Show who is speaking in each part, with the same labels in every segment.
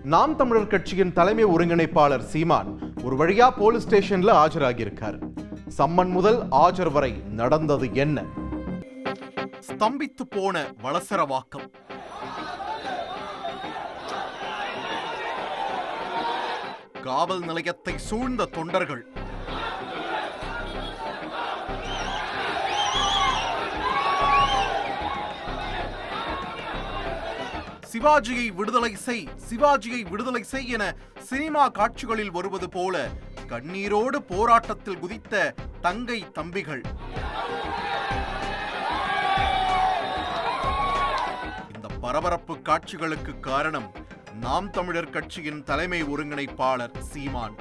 Speaker 1: நாம் தமிழர் கட்சியின் தலைமை ஒருங்கிணைப்பாளர் சீமான் ஒரு வழியா போலீஸ் ஸ்டேஷன்ல ஆஜராகியிருக்கார். சம்மன் முதல் ஆஜர் வரை நடந்தது என்ன? ஸ்தம்பித்து போன வளசரவாக்கம். காவல் நிலையத்தை சூழ்ந்த தொண்டர்கள். சிவாஜியை விடுதலை செய், சிவாஜியை விடுதலை செய் என சினிமா காட்சிகளில் வருவது போல கண்ணீரோடு போராட்டத்தில் குதித்த தங்கை தம்பிகள். இந்த பரபரப்பு காட்சிகளுக்கு காரணம் நாம் தமிழர் கட்சியின் தலைமை ஒருங்கிணைப்பாளர் சீமான்.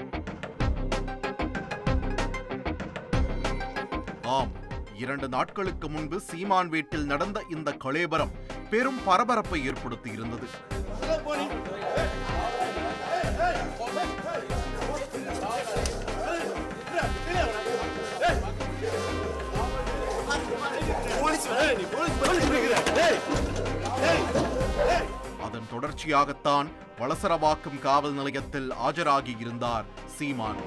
Speaker 1: ஆம், 2 நாட்களுக்கு முன்பு சீமான் வீட்டில் நடந்த இந்த கலேபரம் பெரும் பரபரப்பை ஏற்படுத்தி இருந்தது. அதன் தொடர்ச்சியாகத்தான் வளசரவாக்கம் காவல் நிலையத்தில் ஆஜராகி இருந்தார் சீமான்.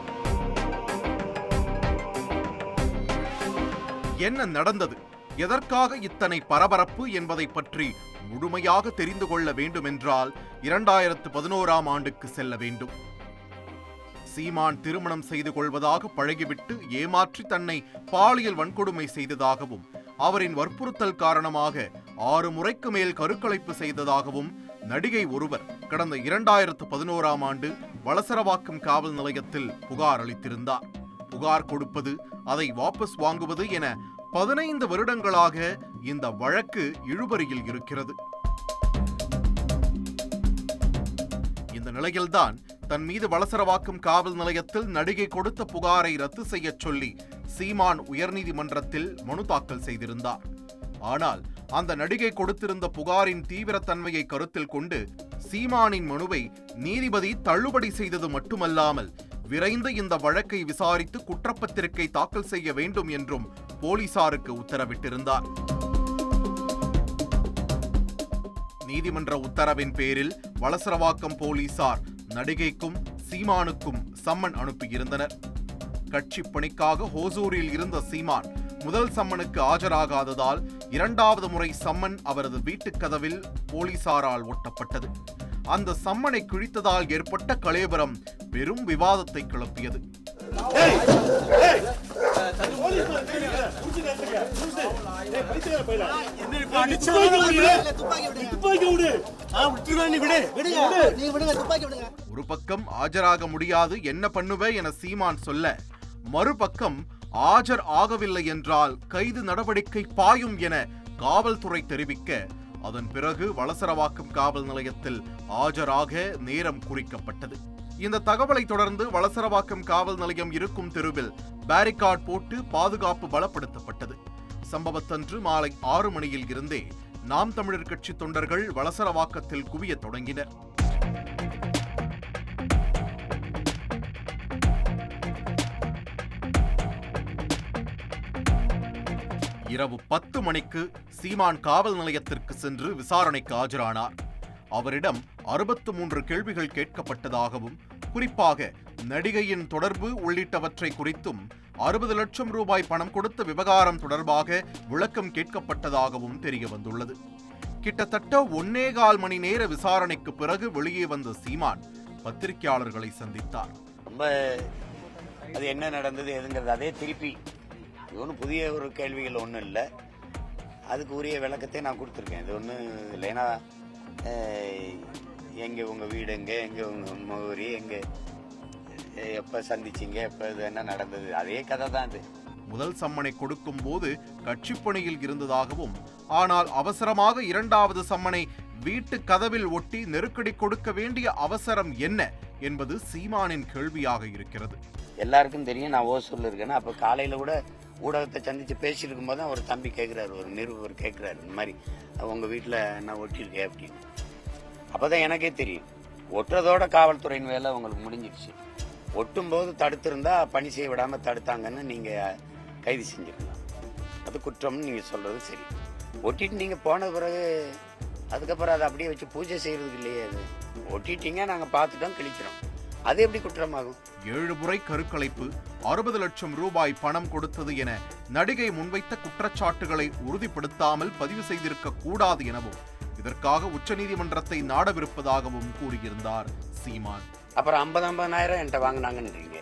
Speaker 1: என்ன நடந்தது, எதற்காக இத்தனை பரபரப்பு என்பதை பற்றி முழுமையாக தெரிந்து கொள்ள வேண்டுமென்றால் 2011ஆம் ஆண்டுக்கு செல்ல வேண்டும். சீமான் திருமணம் செய்து கொள்வதாக பழகிவிட்டு ஏமாற்றி தன்னை பாலியல் வன்கொடுமை செய்ததாகவும், அவரின் வற்புறுத்தல் காரணமாக 6 முறைக்கு மேல் கருக்கலைப்பு செய்ததாகவும் நடிகை ஒருவர் கடந்த 2011ஆம் ஆண்டு வளசரவாக்கம் காவல் நிலையத்தில் புகார் அளித்திருந்தார். புகார் கொடுப்பது, அதை வாபஸ் வாங்குவது என 15 வருடங்களாக இந்த வழக்கு இழுபறியில் இருக்கிறது. இந்த நிலையில்தான் தன் மீது வளசரவாக்கம் காவல் நிலையத்தில் நடிகை கொடுத்த புகாரை ரத்து செய்ய சொல்லி சீமான் உயர்நீதிமன்றத்தில் மனு தாக்கல் செய்திருந்தார். ஆனால் அந்த நடிகை கொடுத்திருந்த புகாரின் தீவிரத்தன்மையை கருத்தில் கொண்டு சீமானின் மனுவை நீதிபதி தள்ளுபடி செய்தது மட்டுமல்லாமல் விரைந்து இந்த வழக்கை விசாரித்து குற்றப்பத்திரிகை தாக்கல் செய்ய வேண்டும் என்றும் போலீசாருக்கு உத்தரவிட்டிருந்தார். நீதிமன்ற உத்தரவின் பேரில் வளசரவாக்கம் போலீசார் நடிகைக்கும் சீமானுக்கும் சம்மன் அனுப்பியிருந்தனர். கட்சி பணிக்காக ஹோசூரில் இருந்த சீமான் முதல் சம்மனுக்கு ஆஜராகாததால் 2வது முறை சம்மன் அவரது வீட்டுக் கதவில் போலீசாரால் ஒட்டப்பட்டது. அந்த சம்மனை கிழித்ததால் ஏற்பட்ட கலேபரம் பெரும் விவாதத்தை கிளப்பியது. ஒரு பக்கம் ஆஜராக முடியாது, என்ன பண்ணுவே என சீமான் சொல்ல, மறுபக்கம் ஆஜர் ஆகவில்லை என்றால் கைது நடவடிக்கை பாயும் என காவல்துறை தெரிவிக்க, அதன் பிறகு வளசரவாக்கம் காவல் நிலையத்தில் ஆஜராக நேரம் குறிக்கப்பட்டது. இந்த தகவலை தொடர்ந்து வளசரவாக்கம் காவல் நிலையம் இருக்கும் தெருவில் பேரிகார்ட் போட்டு பாதுகாப்பு பலப்படுத்தப்பட்டது. சம்பவத்தன்று மாலை 6 மணியில் இருந்தே நாம் தமிழர் கட்சி தொண்டர்கள் வளசரவாக்கத்தில் குவிய தொடங்கினர். இரவு 10 மணிக்கு சீமான் காவல் நிலையத்திற்கு சென்று விசாரணைக்கு ஆஜரானார். அவரிடம் 63 கேள்விகள் கேட்கப்பட்டதாகவும், குறிப்பாக நடிகையின் தொடர்பு உள்ளிட்டவற்றை குறித்தும் 60 லட்சம் ரூபாய் பணம் கொடுத்த விவகாரம் தொடர்பாக விளக்கம் கேட்கப்பட்டதாகவும் தெரிய வந்துள்ளது. கிட்டத்தட்ட 1.25 மணி நேர விசாரணைக்கு பிறகு வெளியே வந்த சீமான் பத்திரிகையாளர்களை சந்தித்தார்.
Speaker 2: அது என்ன நடந்தது எதுங்கிறது அதே திருப்பி ஒன்றும் புதிய ஒரு கேள்விகள் ஒன்றும் இல்லை, அதுக்கு உரிய விளக்கத்தை நான் கொடுத்துருக்கேன். இது ஒன்றும் இல்லைன்னா எங்கே உங்கள் வீடு எங்கே, எங்கே உங்கள் முகவரி எங்கே, எப்போ சந்திச்சிங்க, எப்போ இது என்ன நடந்தது, அதே கதை தான் இது.
Speaker 1: முதல் சம்மனை கொடுக்கும் போது கட்சி பணியில் இருந்ததாகவும், ஆனால் அவசரமாக 2வது சம்மனை வீட்டு கதவில் ஒட்டி நெருக்கடி கொடுக்க வேண்டிய அவசரம் என்ன என்பது சீமானின் கேள்வியாக இருக்கிறது.
Speaker 2: எல்லாருக்கும் தெரியும் நான் ஓசூர்ல இருக்கேன்னா, அப்போ காலையில் கூட ஊடகத்தை சந்தித்து பேசிட்டு இருக்கும்போது தான் ஒரு தம்பி கேட்குறாரு, ஒரு நிருபர் கேட்குறாரு, இந்த மாதிரி உங்கள் வீட்டில் நான் ஒட்டியிருக்கேன் அப்படின்னு. அப்போ தான் எனக்கே தெரியும் ஒட்டுறதோட காவல்துறையின் வேலை உங்களுக்கு முடிஞ்சிடுச்சு. ஒட்டும்போது தடுத்திருந்தா பணி செய்ய விடாமல் தடுத்தாங்கன்னு நீங்கள் கைது செஞ்சுருக்கலாம், அது குற்றம்னு நீங்கள் சொல்கிறது சரி. ஒட்டிட்டு நீங்கள் போன பிறகு அதுக்கப்புறம் அதை அப்படியே வச்சு பூஜை செய்கிறதுக்கு இல்லையே அது. ஒட்டிட்டீங்க, நாங்க பார்த்துட்டோம், கிழிக்கிறோம். அது எப்படி குற்றமாகும்?
Speaker 1: 7 முறை கருக்கலைப்பு, 60 லட்சம் ரூபாய் பணம் கொடுத்தது என நடிகை முன்வைத்த குற்றச்சாட்டுகளை உறுதிப்படுத்தாமல் பதிவு செய்திருக்க கூடாது எனவும் இதற்காக உச்சநீதிமன்றத்தை நாடவிருப்பதாகவும் கூறியிருந்தார் சீமான்.
Speaker 2: அப்புறம் 50,000 என்கிட்ட வாங்கினாங்கன்றீங்க.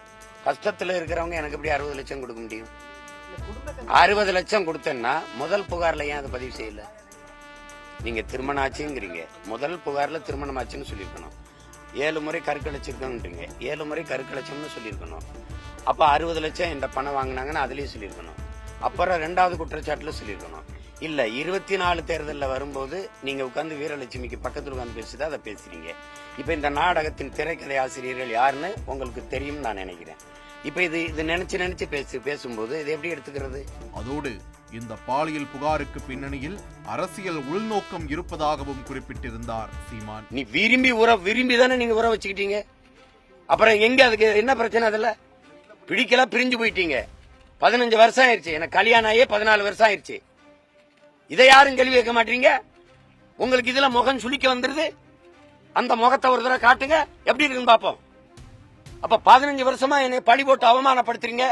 Speaker 2: கஷ்டத்துல இருக்கிறவங்க எனக்கு எப்படி 60 லட்சம் கொடுக்க முடியும்? 60 லட்சம் கொடுத்தேன்னா முதல் புகார்ல ஏன் அதை பதிவு செய்யல? நீங்க திருமணம் ஆச்சுங்கிறீங்க, முதல் புகார்ல திருமணம் ஆச்சுன்னு சொல்லியிருக்கணும். 7 முறை கருக்கலைச்சிருக்கோன்றீங்க, 7 முறை கருக்கலைச்சம்னு சொல்லியிருக்கணும். அப்ப 60 லட்சம் என்கிட்ட பணம் வாங்கினாங்கன்னு அதுலயும் சொல்லியிருக்கணும். அப்புறம் 2வது குற்றச்சாட்டுல சொல்லியிருக்கணும். இல்ல 24 தேர்தலில் வரும்போது நீங்க உட்கார்ந்து வீரலட்சுமிக்கு பக்கத்துல உட்கார்ந்து பேசுதா அதை பேசுறீங்க. இப்ப இந்த நாடகத்தின் திரைக்கதை ஆசிரியர்கள் யாருன்னு உங்களுக்கு தெரியும் நான் நினைக்கிறேன். இப்ப இது நினைச்சு பேசும்போது இது எப்படி எடுத்துக்கிறது?
Speaker 1: அதோடு இந்த பாலியல் புகாருக்கு பின்னணியில் அரசியல் உள்நோக்கம் இருப்பதாகவும் குறிப்பிட்டிருந்தார் சீமான்.
Speaker 2: நீ விரும்பி தானே நீங்க உற வச்சுக்கிட்டீங்க. அப்புறம் எங்க அதுக்கு என்ன பிரச்சனை? அதுல பிடிக்கல, பிரிஞ்சு போயிட்டீங்க. 15 வருஷம் ஆயிடுச்சு, எனக்கு கல்யாணம் ஆகியே 14 வருஷம் ஆயிடுச்சு. இதை யாரும் கேள்வி கேட்க மாட்டீங்க. உங்களுக்கு இதுல முகம் சுளிக்க வந்துருது. அந்த முகத்தை ஒரு தடவை காட்டுங்க, எப்படி இருக்குன்னு பாப்போம். அப்ப 15 வருஷமா என்னை பழி போட்டு அவமானப்படுத்துறீங்க,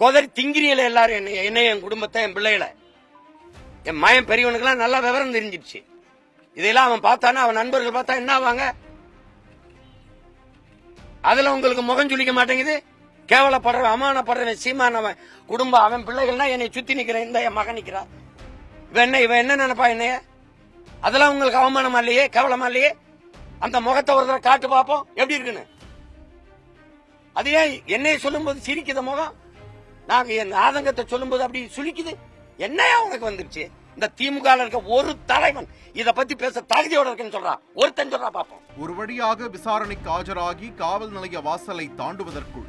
Speaker 2: கொதறி திங்கிரியல எல்லாரும் என்னை, என் குடும்பத்தை, என் பிள்ளைகளை. என் மயன் பெரியவனுக்கெல்லாம் நல்லா விவரம் தெரிஞ்சிடுச்சு. இதெல்லாம் அவன் பார்த்தானா, அவன் நண்பர்கள் பார்த்தா என்ன ஆவாங்க? அதுல உங்களுக்கு முகம் சுளிக்க மாட்டேங்குது. கேவலப்படுற அவமானப்படுறவன் சீமான், அவன் குடும்பம், அவன் பிள்ளைகள்னா என்னை சுத்தி நிக்கிற இந்த என் மகன் நிக்கிறா. இவன் என்ன நினைப்பா என்னைய? அதெல்லாம் உங்களுக்கு அவமானமா இல்லையே, கேவலமா இல்லையே? அந்த முகத்தை ஒரு தடவை காட்டு பார்ப்போம் எப்படி இருக்குன்னு. அது ஏன் என்னைய சொல்லும் போது சிரிக்குது முகம், நாங்க என் ஆதங்கத்தை சொல்லும் போது அப்படி சுளிக்குது? என்னையா உனக்கு வந்துருச்சு? இந்த திமுக இருக்க ஒரு தலைவன் இத பத்தி பேச தகுதியோட இருக்குன்னு சொல்றான், ஒருத்தன் சொல்றா பாப்போம்.
Speaker 1: ஒரு வழியாக விசாரணைக்கு ஆஜராகி காவல் நிலைய வாசலை தாண்டுவதற்குள்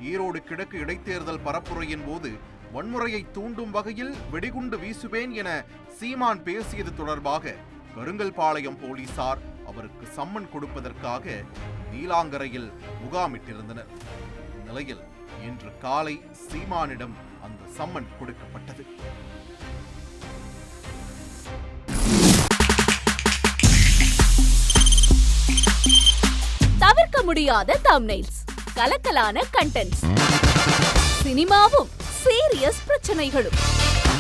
Speaker 1: ஈரோடு கிழக்கு இடைத்தேர்தல் பரப்புரையின் போது வன்முறையை தூண்டும் வகையில் வெடிகுண்டு வீசுவேன் என சீமான் பேசியது தொடர்பாக கருங்கல்பாளையம் போலீசார் அவருக்கு சம்மன் கொடுப்பதற்காக நீலாங்கரையில் முகாமிட்டிருந்தனர். இந்நிலையில் இன்று காலை சீமானிடம் அந்த சம்மன் கொடுக்கப்பட்டது.
Speaker 3: தவிர்க்க முடியாத தம்ப்நெயில்ஸ், கலக்கலான கண்டென்ட்ஸ், சினிமாவும் சீரியஸ் பிரச்சனைகளும்,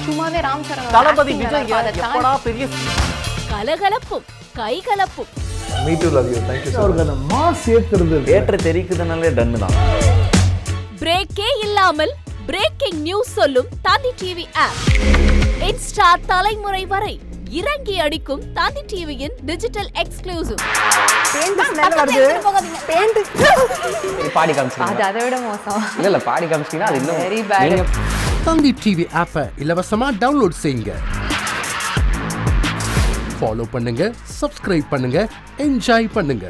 Speaker 4: சும்மாவே ராம் சரண்
Speaker 5: தளபதி விஜய் எப்படா பெரிய
Speaker 3: கலகலப்பும் கைகலப்பும்.
Speaker 5: Me too love you, thank you sir. அவருக்கு அந்த மாஸ் ஏத்துறது ஏற்ற தெரிக்குதுனாலே டன் தான்.
Speaker 3: பிரேக்கே இல்லாமல் பிரேக்கிங் நியூஸ் சொல்லும் தந்தி டிவி ஆப். இன்ஸ்டா தலைமுறை வரை இறங்கி அடிக்கும் தந்தி டிவியின் டிஜிட்டல் எக்ஸ்க்ளூசிவ்.
Speaker 5: பாடி காமிச்சீங்க,
Speaker 4: அது அதை விட மோசம்.
Speaker 5: இல்ல பாடி காமிச்சீங்கன்னா அது இன்னும்
Speaker 4: வெரி பேட்.
Speaker 6: தந்தி டிவி ஆப்பை இலவசமா டவுன்லோட் செய்யுங்க. ஃபாலோ பண்ணுங்க, சப்ஸ்கிரைப் பண்ணுங்க, என்ஜாய் பண்ணுங்க.